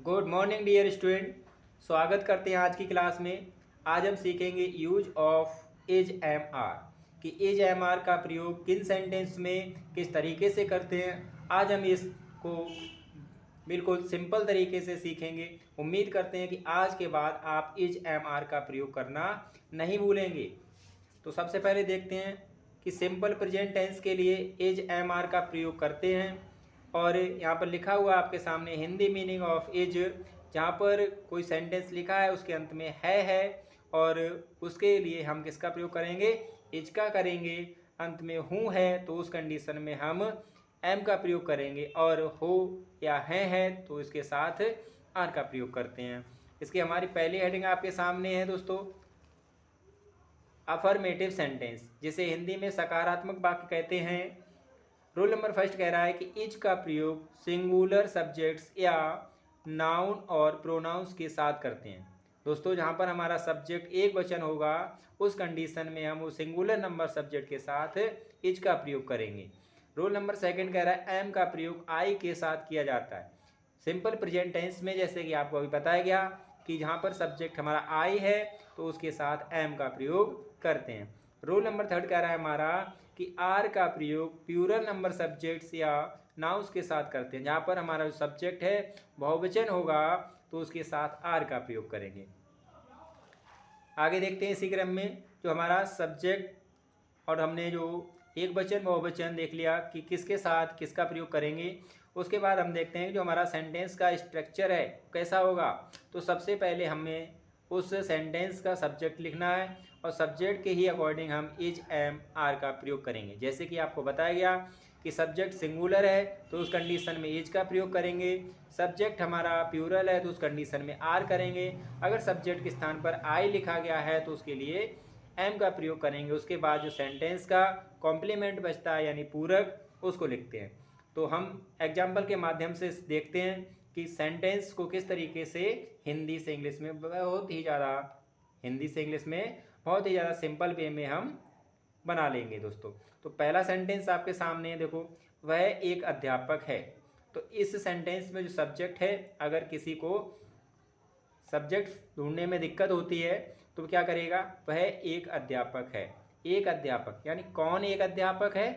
Good morning dear student. स्वागत करते हैं आज की क्लास में। आज हम सीखेंगे use of is am are कि इज एम आर का प्रयोग किन सेंटेंस में किस तरीके से करते हैं। आज हम इसको बिल्कुल सिंपल तरीके से सीखेंगे। उम्मीद करते हैं कि आज के बाद आप इज एम आर का प्रयोग करना नहीं भूलेंगे। तो सबसे पहले देखते हैं कि सिंपल प्रेजेंट टेंस के लिए इज एम आर का प्रयोग करते हैं। और यहाँ पर लिखा हुआ आपके सामने हिंदी मीनिंग ऑफ इज। जहाँ पर कोई सेंटेंस लिखा है उसके अंत में है और उसके लिए हम किसका प्रयोग करेंगे? इज का करेंगे। अंत में हूँ है तो उस कंडीशन में हम एम का प्रयोग करेंगे, और हो या है तो इसके साथ आर का प्रयोग करते हैं। इसकी हमारी पहली हेडिंग आपके सामने है दोस्तों, अफर्मेटिव सेंटेंस, जिसे हिंदी में सकारात्मक वाक्य कहते हैं। रोल नंबर फर्स्ट कह रहा है कि इज का प्रयोग सिंगुलर सब्जेक्ट्स या नाउन और प्रोनाउंस के साथ करते हैं। दोस्तों, जहाँ पर हमारा सब्जेक्ट एक वचन होगा उस कंडीशन में हम वो सिंगुलर नंबर सब्जेक्ट के साथ इज का प्रयोग करेंगे। रोल नंबर सेकंड कह रहा है एम का प्रयोग आई के साथ किया जाता है सिंपल प्रेजेंट टेंस में, जैसे कि आपको अभी बताया गया कि जहाँ पर सब्जेक्ट हमारा आई है तो उसके साथ एम का प्रयोग करते हैं। रोल नंबर थर्ड कह रहा है हमारा कि आर का प्रयोग प्लूरल नंबर सब्जेक्ट्स या नाउंस के साथ करते हैं। जहाँ पर हमारा जो सब्जेक्ट है बहुवचन होगा तो उसके साथ आर का प्रयोग करेंगे। आगे देखते हैं इसी क्रम में जो हमारा सब्जेक्ट, और हमने जो एक वचन बहुवचन देख लिया कि किसके साथ किसका प्रयोग करेंगे। उसके बाद हम देखते हैं जो हमारा सेंटेंस का स्ट्रक्चर है कैसा होगा। तो सबसे पहले हमें उस सेंटेंस का सब्जेक्ट लिखना है और सब्जेक्ट के ही अकॉर्डिंग हम इज एम आर का प्रयोग करेंगे। जैसे कि आपको बताया गया कि सब्जेक्ट सिंगुलर है तो उस कंडीशन में इज का प्रयोग करेंगे। सब्जेक्ट हमारा प्लूरल है तो उस कंडीशन में आर करेंगे। अगर सब्जेक्ट के स्थान पर आई लिखा गया है तो उसके लिए एम का प्रयोग करेंगे। उसके बाद जो सेंटेंस का कॉम्प्लीमेंट बचता है यानी पूरक, उसको लिखते हैं। तो हम एग्जाम्पल के माध्यम से देखते हैं कि सेंटेंस को किस तरीके से हिंदी से इंग्लिश में बहुत ही ज़्यादा सिंपल वे में हम बना लेंगे दोस्तों। तो पहला सेंटेंस आपके सामने देखो, वह एक अध्यापक है। तो इस सेंटेंस में जो सब्जेक्ट है, अगर किसी को सब्जेक्ट ढूंढने में दिक्कत होती है तो क्या करेगा? वह एक अध्यापक है। एक अध्यापक यानी कौन एक अध्यापक है?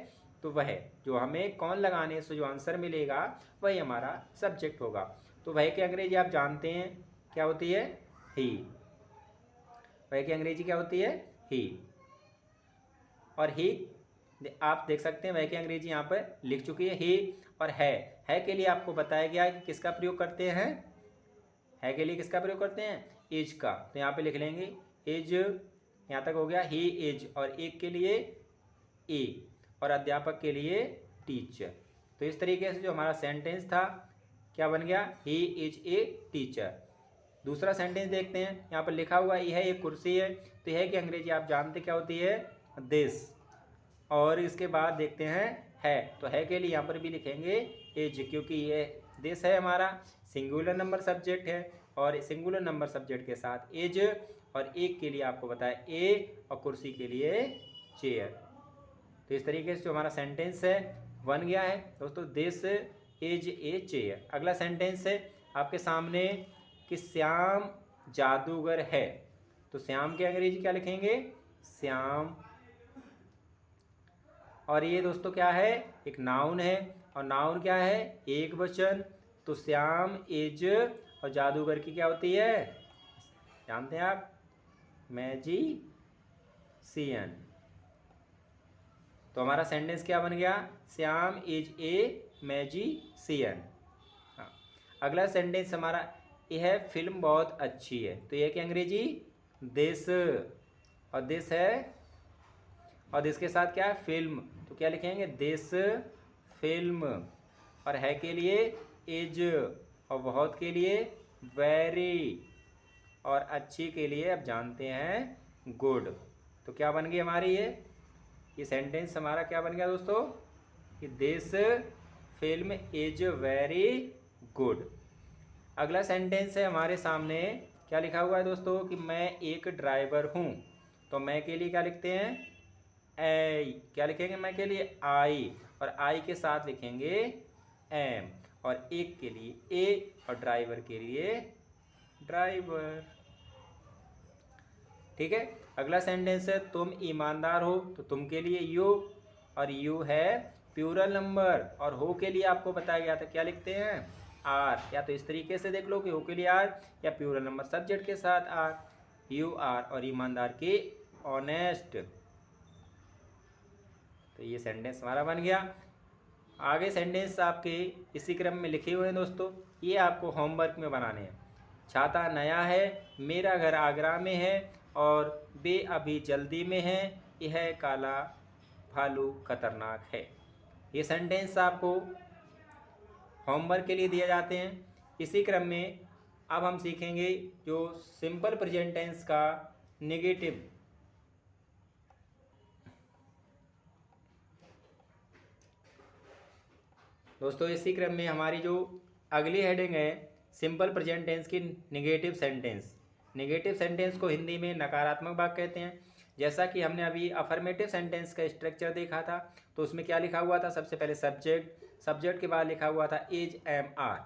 तो वह, जो हमें कौन लगाने से जो आंसर मिलेगा वही हमारा सब्जेक्ट होगा। तो वह की अंग्रेजी आप जानते हैं क्या होती है? ही। वह की अंग्रेजी क्या होती है? ही। और ही आप देख सकते हैं वह की अंग्रेजी यहाँ पर लिख चुकी है ही। और है के लिए आपको बताया गया कि किसका प्रयोग करते हैं? है के लिए किसका प्रयोग करते हैं? इज का। तो यहाँ पे लिख लेंगे इज, यहाँ तक हो गया ही इज, और एक के लिए ए, और अध्यापक के लिए टीचर। तो इस तरीके से जो हमारा सेंटेंस था क्या बन गया? He is a teacher. दूसरा सेंटेंस देखते हैं, यहाँ पर लिखा हुआ यह एक कुर्सी है। तो यह की अंग्रेजी आप जानते क्या होती है? दिस। और इसके बाद देखते हैं है, तो है के लिए यहाँ पर भी लिखेंगे इज, क्योंकि ये दिस है हमारा सिंगुलर नंबर सब्जेक्ट है और सिंगुलर नंबर सब्जेक्ट के साथ इज, और एक के लिए आपको बताया ए, और कुर्सी के लिए चेयर। तो इस तरीके से जो हमारा सेंटेंस है बन गया है दोस्तों, दिस इज ए चेयर। अगला सेंटेंस है आपके सामने कि श्याम जादूगर है। तो श्याम के अंग्रेजी क्या लिखेंगे? श्याम। और ये दोस्तों क्या है? एक नाउन है, और नाउन क्या है? एक वचन। तो श्याम इज, और जादूगर की क्या होती है? जानते हैं आप? मैजिशियन। तो हमारा सेंटेंस क्या बन गया? Shyam is a magician. हाँ। अगला सेंटेंस हमारा, यह फिल्म बहुत अच्छी है। तो यह की अंग्रेजी? दिस। और दिस है, और दिस के साथ क्या है? फिल्म। तो क्या लिखेंगे? This film. और है के लिए इज, और बहुत के लिए वेरी, और अच्छी के लिए आप जानते हैं गुड। तो क्या बन गई हमारी ये सेंटेंस हमारा क्या बन गया दोस्तों? कि this film is very good. अगला सेंटेंस है हमारे सामने, क्या लिखा हुआ है दोस्तों? कि मैं एक ड्राइवर हूँ। तो मैं के लिए क्या लिखते हैं? ए। क्या लिखेंगे मैं के लिए? आई, और आई के साथ लिखेंगे एम। और एक के लिए ए और ड्राइवर के लिए ड्राइवर। ठीक है। अगला सेंटेंस है तुम ईमानदार हो, तो तुम के लिए यू, और यू है प्लूरल नंबर, और हो के लिए आपको बताया गया था क्या लिखते हैं, आर। या तो इस तरीके से देख लो कि हो के लिए आर, या प्लूरल नंबर सब्जेक्ट के साथ आर, यू आर, और ईमानदार की ऑनेस्ट। तो ये सेंटेंस हमारा बन गया। आगे सेंटेंस आपके इसी क्रम में लिखे हुए हैं दोस्तों, ये आपको होमवर्क में बनाने हैं। छाता नया है, मेरा घर आगरा में है, और वे अभी जल्दी में हैं, यह काला भालू खतरनाक है। ये सेंटेंस आपको होमवर्क के लिए दिए जाते हैं। इसी क्रम में अब हम सीखेंगे जो सिंपल प्रेजेंट टेंस का नेगेटिव। दोस्तों इसी क्रम में हमारी जो अगली हेडिंग है सिंपल प्रेजेंट टेंस की नेगेटिव सेंटेंस। नेगेटिव सेंटेंस को हिंदी में नकारात्मक वाक्य कहते हैं। जैसा कि हमने अभी अफर्मेटिव सेंटेंस का स्ट्रक्चर देखा था, तो उसमें क्या लिखा हुआ था, सबसे पहले सब्जेक्ट, सब्जेक्ट के बाद लिखा हुआ था इज एम आर।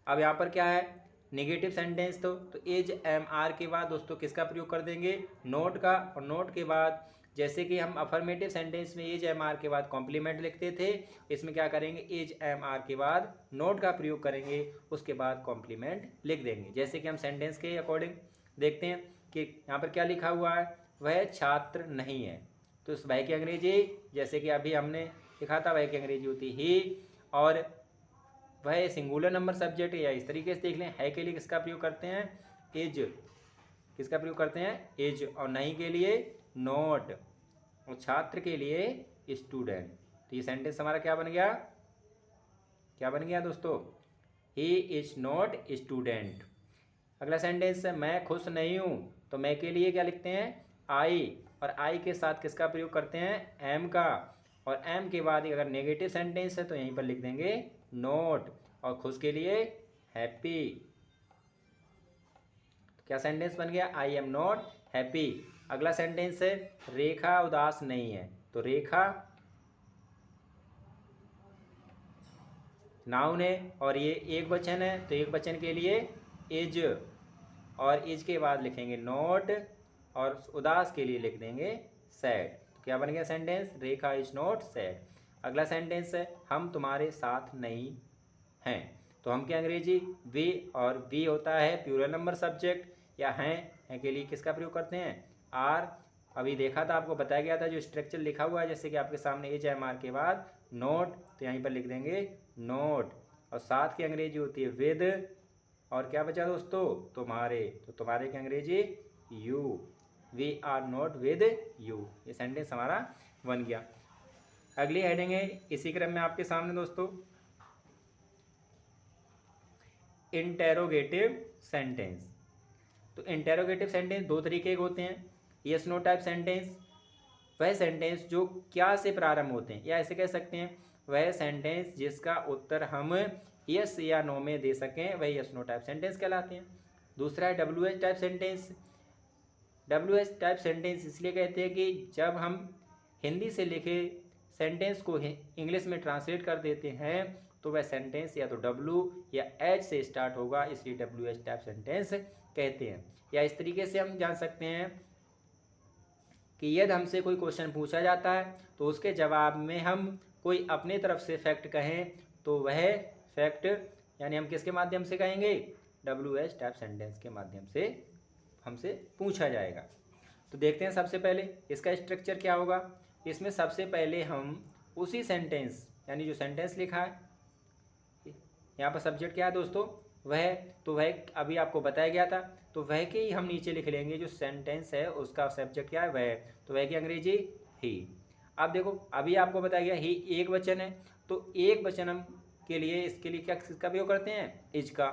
अब यहाँ पर क्या है नेगेटिव सेंटेंस, तो इज एम आर के बाद दोस्तों किसका प्रयोग कर देंगे, नोट का, और नोट के बाद जैसे कि हम अफर्मेटिव सेंटेंस में एज एम आर के बाद कॉम्प्लीमेंट लिखते थे, इसमें क्या करेंगे, एज एम आर के बाद नोट का प्रयोग करेंगे, उसके बाद कॉम्प्लीमेंट लिख देंगे। जैसे कि हम सेंटेंस के अकॉर्डिंग देखते हैं कि यहाँ पर क्या लिखा हुआ है, वह छात्र नहीं है, तो उस वह की अंग्रेजी जैसे कि अभी हमने लिखा था, वह की अंग्रेजी होती ही, और वह सिंगुलर नंबर सब्जेक्ट है, या इस तरीके से देख लें, है के लिए किसका प्रयोग करते हैं, इज, किसका प्रयोग करते हैं, इज, और नहीं के लिए नोट, और छात्र के लिए स्टूडेंट। तो ये सेंटेंस हमारा क्या बन गया, क्या बन गया दोस्तों, ही इज नॉट स्टूडेंट। अगला सेंटेंस है मैं खुश नहीं हूँ, तो मैं के लिए क्या लिखते हैं, आई, और आई के साथ किसका प्रयोग करते हैं, एम का, और एम के बाद अगर नेगेटिव सेंटेंस है तो यहीं पर लिख देंगे नोट, और खुश के लिए हैप्पी। तो क्या सेंटेंस बन गया, आई एम नॉट हैप्पी। अगला सेंटेंस है रेखा उदास नहीं है, तो रेखा नाउन है, और ये एक वचन है, तो एक वचन के लिए इज, और इज के बाद लिखेंगे नोट, और उदास के लिए लिख देंगे सैड। तो क्या बन गया sentence, Rekha is not sad. अगला सेंटेंस है हम तुम्हारे साथ नहीं हैं, तो हम की अंग्रेजी वी, और वी होता है प्लूरल नंबर सब्जेक्ट, या हैं के लिए किसका प्रयोग करते हैं, आर। अभी देखा था, आपको बताया गया था जो स्ट्रक्चर लिखा हुआ है, जैसे कि आपके सामने एच एम आर के बाद नोट, तो यहीं पर लिख देंगे नोट, और साथ की अंग्रेजी होती है विद, और क्या बचा दोस्तों, तुम्हारे, तो तुम्हारे की अंग्रेजी you, we are not with you. ये सेंटेंस हमारा बन गया। अगली हेडिंग है इसी क्रम में आपके सामने दोस्तों इंटेरोगेटिव सेंटेंस। तो इंटेरोगेटिव सेंटेंस दो तरीके के होते हैं, यस नो टाइप सेंटेंस, वह सेंटेंस जो क्या से प्रारंभ होते हैं, या ऐसे कह सकते हैं वह सेंटेंस जिसका उत्तर हम यस या नो में दे सकें, वह यस नो टाइप सेंटेंस कहलाते हैं। दूसरा है W H type sentence. W H type sentence इसलिए कहते हैं कि जब हम हिंदी से लिखे सेंटेंस को इंग्लिश में ट्रांसलेट कर देते हैं, तो वह सेंटेंस या तो डब्ल्यू या एच से स्टार्ट होगा, इसलिए डब्ल्यू एच टाइप सेंटेंस कहते हैं। या इस तरीके से हम जान सकते हैं कि यदि हमसे कोई क्वेश्चन पूछा जाता है, तो उसके जवाब में हम कोई अपने तरफ से फैक्ट कहें, तो वह फैक्ट यानी हम किसके माध्यम से कहेंगे, डब्ल्यू एच टाइप सेंटेंस के माध्यम से हमसे पूछा जाएगा। तो देखते हैं सबसे पहले इसका स्ट्रक्चर क्या होगा। इसमें सबसे पहले हम उसी सेंटेंस यानी जो सेंटेंस लिखा है, यहाँ पर सब्जेक्ट क्या है दोस्तों, वह, तो वह अभी आपको बताया गया था, तो वह के ही हम नीचे लिख लेंगे जो सेंटेंस है उसका सब्जेक्ट क्या है, वह, तो वह की अंग्रेजी ही। अब देखो अभी आपको बताया गया ही एक वचन है, तो एक वचन हम के लिए इसके लिए क्या किसका प्रयोग करते हैं, इज का,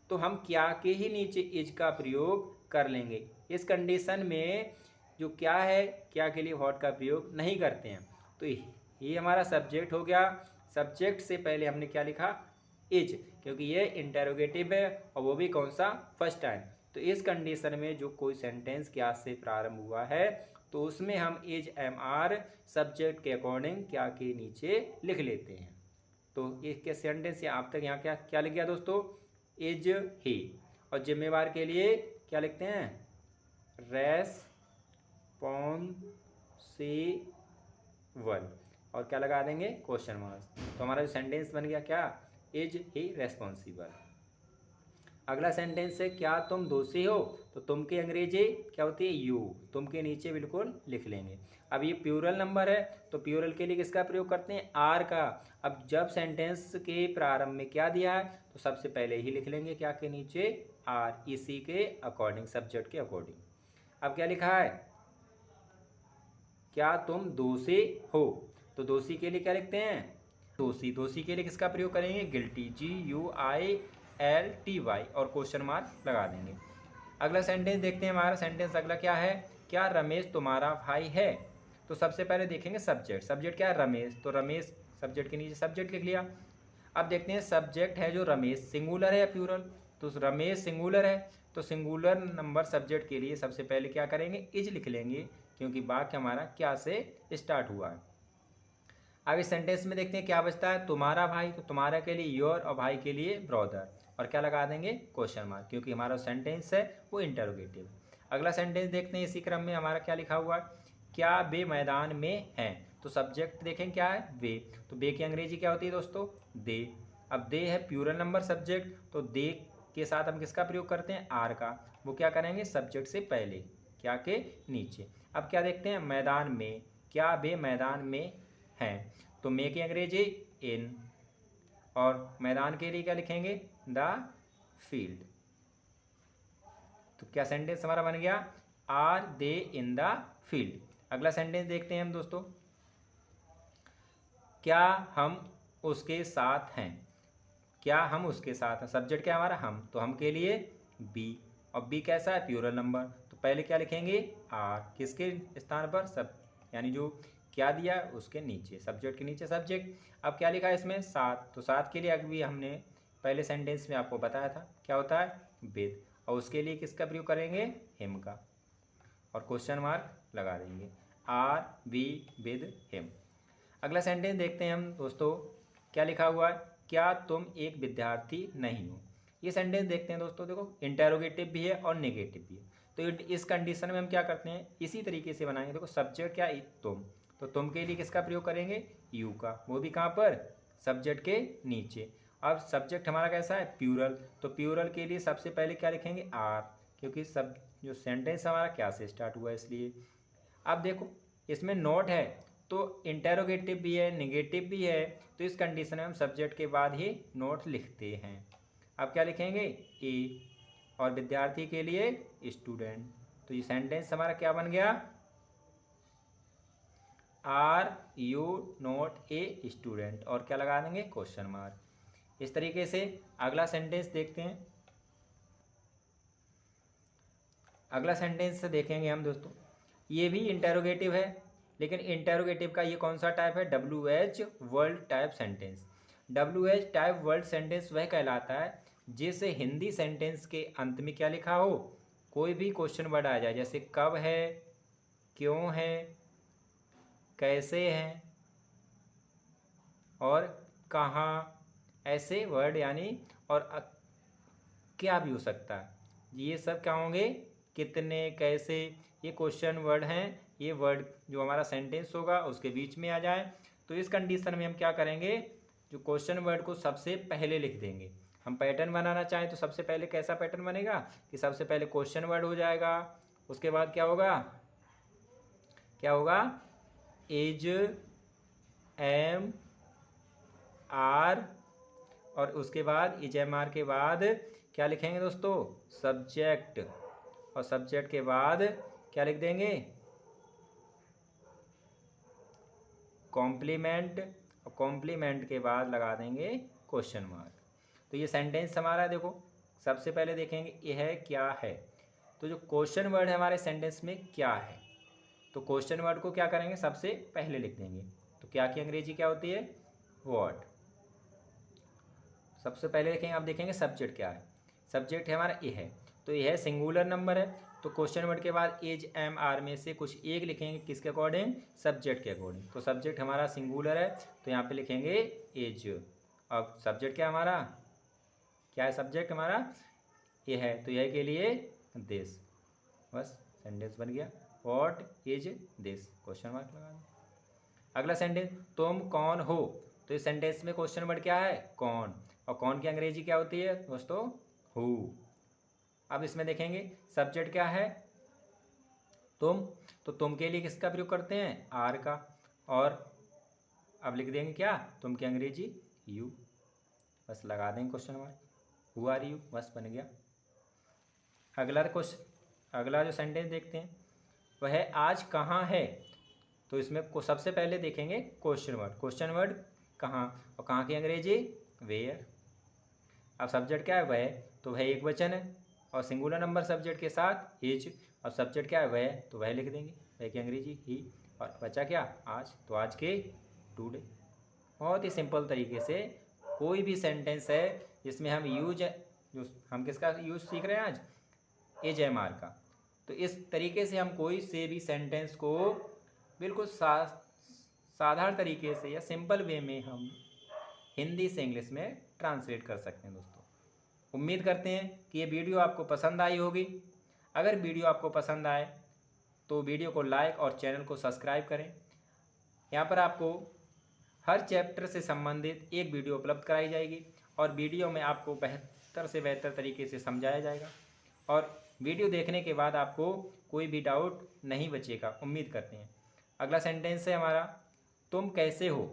तो हम क्या के ही नीचे इज का प्रयोग कर लेंगे। इस कंडीशन में जो क्या है, क्या के लिए व्हाट का प्रयोग नहीं करते हैं, तो ये हमारा सब्जेक्ट हो गया। सब्जेक्ट से पहले हमने क्या लिखा, इज, क्योंकि ये इंटेरोगेटिव है और वो भी कौन सा, फर्स्ट टाइम। तो इस कंडीशन में जो कोई सेंटेंस क्या से प्रारंभ हुआ है, तो उसमें हम इज एम आर सब्जेक्ट के अकॉर्डिंग क्या के नीचे लिख लेते हैं। तो इसके सेंटेंस या आप तक यहाँ क्या क्या लिख गया दोस्तों, इज ही। और जिम्मेवार के लिए क्या लिखते हैं, रेस्पॉन्सिबल, और क्या लगा देंगे, क्वेश्चन मार्क्स। तो हमारा जो सेंटेंस बन गया क्या, इज ही रेस्पॉन्सिबल। अगला सेंटेंस है, क्या तुम दोषी हो, तो तुम की अंग्रेजी क्या होती है, यू। तुम के नीचे बिल्कुल लिख लेंगे। अब ये प्लूरल नंबर है, तो प्लूरल के लिए किसका प्रयोग करते हैं, आर का। अब जब सेंटेंस के प्रारंभ में क्या दिया है, तो सबसे पहले ही लिख लेंगे क्या के नीचे, आर, इसी के अकॉर्डिंग, सब्जेक्ट के अकॉर्डिंग। अब क्या लिखा है, क्या तुम दोषी हो, तो दोषी के लिए क्या लिखते हैं, दोषी। दोषी के लिए किसका प्रयोग करेंगे, गिल्टी, GUILTY, और क्वेश्चन मार्क लगा देंगे। अगला सेंटेंस देखते हैं, हमारा सेंटेंस अगला क्या है, क्या रमेश तुम्हारा भाई है। तो सबसे पहले देखेंगे सब्जेक्ट। सब्जेक्ट क्या है, रमेश, तो रमेश सब्जेक्ट के नीचे सब्जेक्ट लिख लिया। अब देखते हैं सब्जेक्ट है जो रमेश, सिंगुलर है या प्लूरल, तो रमेश सिंगुलर है, तो सिंगुलर नंबर सब्जेक्ट के लिए सबसे पहले क्या करेंगे, इज लिख लेंगे, क्योंकि वाक्य हमारा क्या से स्टार्ट हुआ है। अब इस सेंटेंस में देखते हैं क्या बचता है, तुम्हारा भाई, तो तुम्हारा के लिए योर, और भाई के लिए ब्रदर, और क्या लगा देंगे, क्वेश्चन मार्क, क्योंकि हमारा सेंटेंस है वो इंटरोगेटिव। अगला सेंटेंस देखते हैं, इसी क्रम में हमारा क्या लिखा हुआ है, क्या वे मैदान में हैं, तो सब्जेक्ट देखें क्या है, वे, तो वे की अंग्रेजी क्या होती है दोस्तों, दे। अब दे है प्लूरल नंबर सब्जेक्ट, तो दे के साथ हम किसका प्रयोग करते हैं, आर का। वो क्या करेंगे, सब्जेक्ट से पहले, क्या के नीचे। अब क्या देखते हैं, मैदान में, क्या वे मैदान में हैं, तो मे की अंग्रेजी इन, और मैदान के लिए क्या लिखेंगे, द फील्ड। तो क्या सेंटेंस हमारा बन गया, are they in the field. अगला सेंटेंस देखते हैं हम दोस्तों, क्या हम उसके साथ हैं, क्या हम उसके साथ हैं, सब्जेक्ट क्या हमारा हम, तो हम के लिए बी, और बी कैसा है, प्लूरल नंबर, तो पहले क्या लिखेंगे, आर, किसके स्थान पर, सब, यानी जो क्या दिया उसके नीचे, सब्जेक्ट के नीचे सब्जेक्ट। अब क्या लिखा है इसमें, साथ, तो साथ के लिए अभी हमने पहले सेंटेंस में आपको बताया था क्या होता है, विद, और उसके लिए किसका प्रयोग करेंगे, हिम का, और क्वेश्चन मार्क लगा देंगे, आर वी विद हिम। अगला सेंटेंस देखते हैं हम दोस्तों, क्या लिखा हुआ है, क्या तुम एक विद्यार्थी नहीं हो। ये सेंटेंस देखते हैं दोस्तों, देखो इंटेरोगेटिव भी है और नेगेटिव भी है, तो इस कंडीशन में हम क्या करते हैं, इसी तरीके से बनाएंगे। देखो सब्जेक्ट क्या, तुम, तो तुम के लिए किसका प्रयोग करेंगे, यू का, वो भी कहाँ पर, सब्जेक्ट के नीचे। अब सब्जेक्ट हमारा कैसा है, प्लूरल, तो प्लूरल के लिए सबसे पहले क्या लिखेंगे, आर, क्योंकि सब जो सेंटेंस हमारा क्या से स्टार्ट हुआ है इसलिए। अब देखो इसमें नोट है, तो इंटेरोगेटिव भी है, नेगेटिव भी है, तो इस कंडीशन में हम सब्जेक्ट के बाद ही नोट लिखते हैं। अब क्या लिखेंगे, ए, और विद्यार्थी के लिए स्टूडेंट, तो ये सेंटेंस हमारा क्या बन गया, are you not a student, और क्या लगा देंगे, क्वेश्चन मार्क। इस तरीके से अगला सेंटेंस देखते हैं। अगला सेंटेंस देखेंगे हम दोस्तों, ये भी इंटेरोगेटिव है, लेकिन इंटेरोगेटिव का ये कौन सा टाइप है, WH word type sentence. WH type word sentence वह कहलाता है जिसे हिंदी सेंटेंस के अंत में क्या लिखा हो, कोई भी क्वेश्चन वर्ड आ जाए, जैसे कब है, क्यों है, कैसे हैं, और कहाँ, ऐसे वर्ड यानी, और क्या भी हो सकता है, ये सब क्या होंगे, कितने, कैसे, ये क्वेश्चन वर्ड हैं। ये वर्ड जो हमारा सेंटेंस होगा उसके बीच में आ जाए, तो इस कंडीशन में हम क्या करेंगे, जो क्वेश्चन वर्ड को सबसे पहले लिख देंगे। हम पैटर्न बनाना चाहें तो सबसे पहले कैसा पैटर्न बनेगा, कि सबसे पहले क्वेश्चन वर्ड हो जाएगा, उसके बाद क्या होगा, क्या होगा, इज, एम, आर, और उसके बाद इज एम आर के बाद क्या लिखेंगे दोस्तों, सब्जेक्ट, और सब्जेक्ट के बाद क्या लिख देंगे, कॉम्प्लीमेंट, और कॉम्प्लीमेंट के बाद लगा देंगे क्वेश्चन मार्क। तो ये सेंटेंस हमारा देखो, सबसे पहले देखेंगे यह क्या है, तो जो क्वेश्चन वर्ड है हमारे सेंटेंस में क्या है, तो क्वेश्चन वर्ड को क्या करेंगे, सबसे पहले लिख देंगे। तो क्या की अंग्रेजी क्या होती है, व्हाट, सबसे पहले लिखेंगे। अब देखेंगे सब्जेक्ट क्या है, सब्जेक्ट है हमारा ए है, तो यह सिंगुलर नंबर है, तो क्वेश्चन वर्ड के बाद एज, एम, आर में से कुछ एक लिखेंगे, किसके अकॉर्डिंग, सब्जेक्ट के अकॉर्डिंग। तो सब्जेक्ट हमारा सिंगुलर है, तो यहाँ पे लिखेंगे एज, अब सब्जेक्ट क्या हमारा, क्या है सब्जेक्ट हमारा, ये है, तो यह के लिए दिस, बस सेंटेंस बन गया। What is this, question mark लगा दो। अगला सेंटेंस, तुम कौन हो, तो इस सेंटेंस में क्वेश्चन वर्ड क्या है, कौन, और कौन की अंग्रेजी क्या होती है दोस्तों, हु। अब इसमें देखेंगे सब्जेक्ट क्या है, तुम, तो तुम के लिए किसका प्रयोग करते हैं, आर का, और अब लिख देंगे क्या, तुम की अंग्रेजी यू, बस लगा देंगे question mark, who are you, बस बन गया। अगला क्वेश्चन, अगला जो सेंटेंस देखते हैं वह है आज कहाँ है, तो इसमें को सबसे पहले देखेंगे क्वेश्चन वर्ड, क्वेश्चन वर्ड कहाँ, और कहाँ की अंग्रेजी वेयर। अब सब्जेक्ट क्या है वह, तो वह एक वचन है और सिंगुलर नंबर सब्जेक्ट के साथ इज, और सब्जेक्ट क्या है वह, तो वह लिख देंगे, वह की अंग्रेजी ही, और बचा क्या आज, तो आज के टुडे। बहुत ही सिंपल तरीके से कोई भी सेंटेंस है जिसमें हम यूज, जो हम किसका यूज सीख रहे हैं आज, एज एम आर का, तो इस तरीके से हम कोई से भी सेंटेंस को बिल्कुल साधारण तरीके से या सिंपल वे में हम हिंदी से इंग्लिश में ट्रांसलेट कर सकते हैं दोस्तों। उम्मीद करते हैं कि ये वीडियो आपको पसंद आई होगी। अगर वीडियो आपको पसंद आए तो वीडियो को लाइक और चैनल को सब्सक्राइब करें। यहाँ पर आपको हर चैप्टर से संबंधित एक वीडियो उपलब्ध कराई जाएगी और वीडियो में आपको बेहतर से बेहतर तरीके से समझाया जाएगा, और वीडियो देखने के बाद आपको कोई भी डाउट नहीं बचेगा, उम्मीद करते हैं। अगला सेंटेंस है हमारा, तुम कैसे हो,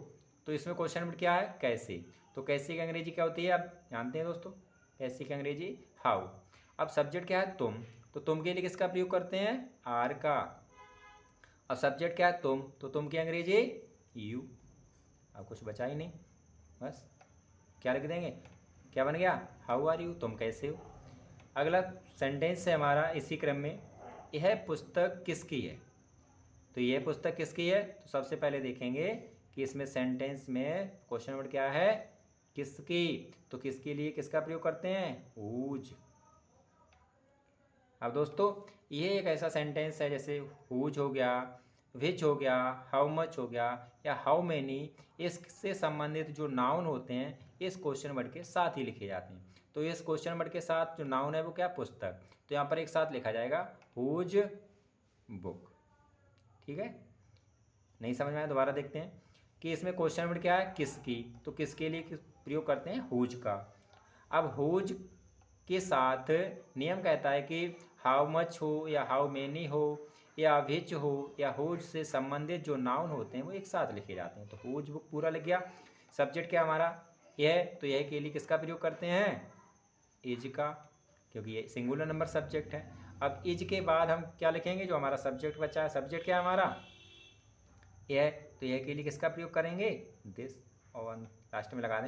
तो इसमें क्वेश्चन नंबर क्या है, कैसे, तो कैसे की अंग्रेजी क्या होती है आप जानते हैं दोस्तों, कैसे की अंग्रेजी हाउ। अब सब्जेक्ट क्या है, तुम, तो तुम के लिए किसका प्रयोग करते हैं, आर का, अब सब्जेक्ट क्या है तुम, तो तुम की अंग्रेजी यू। अब कुछ बचा ही नहीं, बस क्या लिख देंगे, क्या बन गया, हाउ आर यू, तुम कैसे हो। अगला सेंटेंस है हमारा इसी क्रम में, यह पुस्तक किसकी है, तो यह पुस्तक किसकी है, तो सबसे पहले देखेंगे कि इसमें सेंटेंस में क्वेश्चन वर्ड क्या है, किसकी, तो किसके लिए किसका प्रयोग करते हैं, हुज। अब दोस्तों ये एक ऐसा सेंटेंस है जैसे हुज हो गया, विच हो गया, हाउ मच हो गया, या हाउ मैनी, इससे संबंधित जो नाउन होते हैं इस क्वेश्चन वर्ड के साथ ही लिखे जाते हैं। तो इस क्वेश्चन वर्ड के साथ जो नाउन है वो क्या, पुस्तक, तो यहाँ पर एक साथ लिखा जाएगा हुज बुक। ठीक है, नहीं समझ में आया दोबारा देखते हैं कि इसमें क्वेश्चन वर्ड क्या है, किसकी, तो किसके लिए प्रयोग करते हैं, हुज का। अब हुज के साथ नियम कहता है कि हाउ मच हो या हाउ मैनी हो या विच हो या हुज से संबंधित जो नाउन होते हैं वो एक साथ लिखे जाते हैं। तो हुज बुक पूरा लिख गया। सब्जेक्ट क्या हमारा यह, तो यह के लिए किसका प्रयोग करते हैं, इज का, क्योंकि ये सिंगुलर नंबर सब्जेक्ट है। अब इज के बाद हम क्या लिखेंगे, जो हमारा सब्जेक्ट बचा है, सब्जेक्ट क्या है हमारा यह, तो यह के लिए किसका प्रयोग करेंगे, दिस, और लास्ट में लगा दें